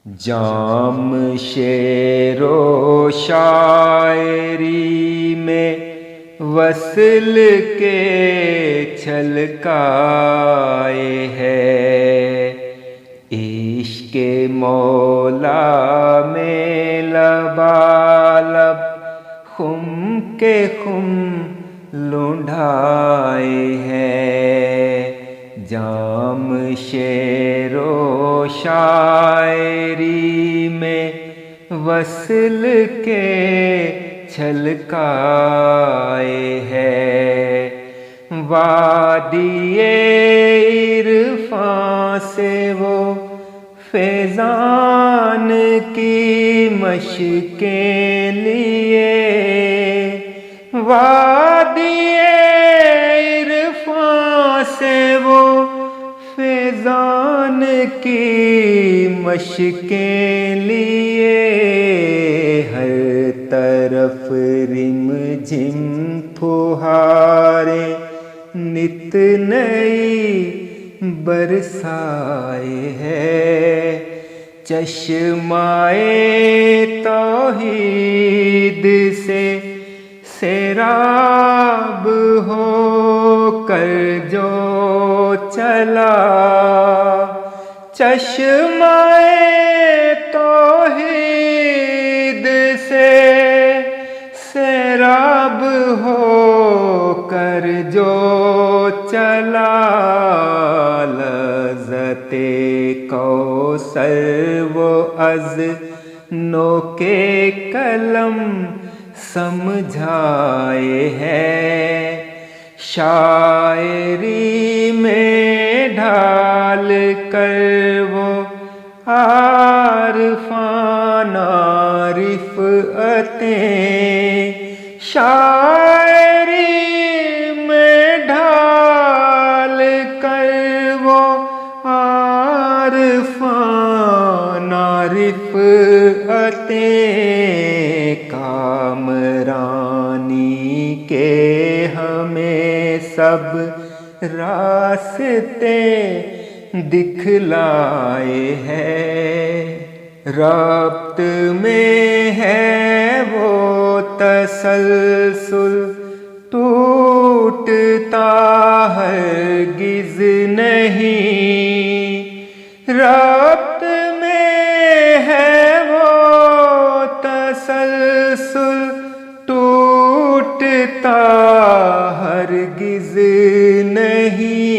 جام شعر و شاعری میں وصل کے چھلکائے ہے، عشق مولا میں لبالب خم کے خم لنڈھائے ہیں۔ جام شعر و شاعری میں وصل کے چھلکائے ہے، وادی عرفاں سے وہ فیضان کی مشقیں لیے، وادی عرفاں سے وہ فیضان کی مشقیں لیے، ہر طرف رم جھم پھوہاریں نت نئی برسائے ہے، چشمائے توحید سے سیراب ہو کر جو چلا، چشمائے توحید سے سیراب ہو کر جو چلا، لذت کوثر وہ از نوکے قلم سمجھائے ہے، شاعری میں ڈھال کر وہ عارفانہ رفعتیں، شاعری میں ڈھال کر وہ عارفانہ رفعتیں، کامرانی کے ہمیں سب راستے دکھلائے ہے، ربط میں ہے وہ تسلسل ٹوٹتا ہرگز نہیں، ربط میں ہے وہ تسلسل ٹوٹتا ہرگز نہیں،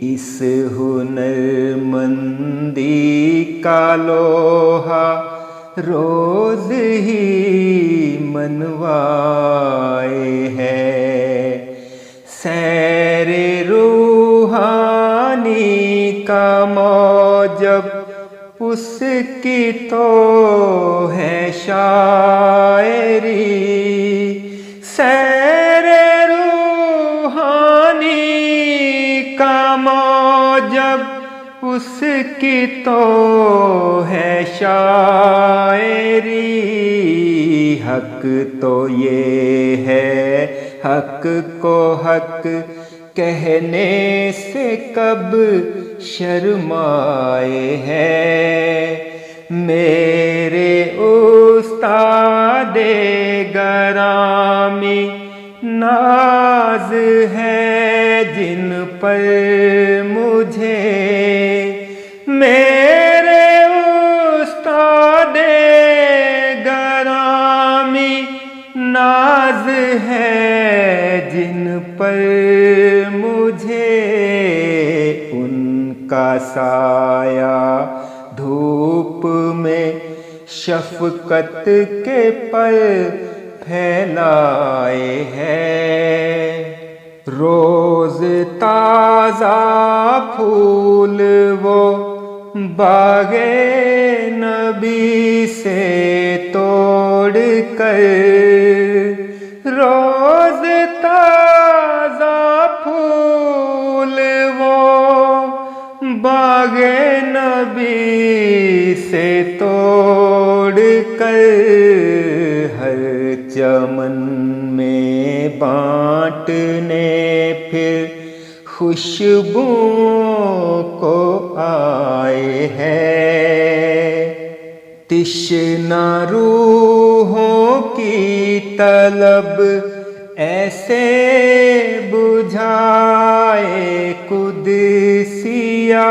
اس ہنر مندی کا لوہا روز ہی منوائے ہے، سیر روحانی کا موجب اس کی تو ہے شاعری، سیر روحانی کا موجب اس کی تو ہے شاعری، حق تو یہ ہے حق کو حق کہنے سے کب شرمائے ہے، میرے استاد گرامی ناز ہے جن پر مجھے، میرے استاد گرامی ناز ہے جن پر مجھے، ان کا سایہ دھوپ میں شفقت کے پر پھیلائے ہے، روز تازہ پھول وہ باغ نبی سے توڑ کر، روز تازہ پھول وہ باغ نبی سے توڑ کر، ہر چمن میں بانٹنے پھر خوشبو کو آئے ہیں۔ تشنہ روحوں کی طلب ایسے بجھائے قدسیہ،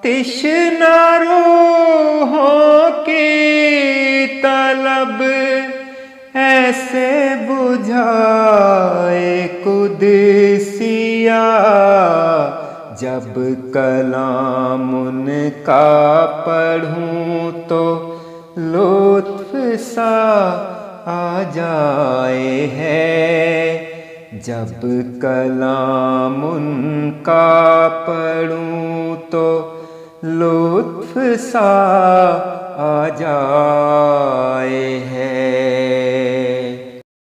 تشنہ روحوں کی طلب ایسے بجھائے قدسیہ، جب کلام ان کا پڑھوں تو لطف سا آ جائے ہے، جب کلام ان کا پڑھوں تو لطف سا آ جائے ہے۔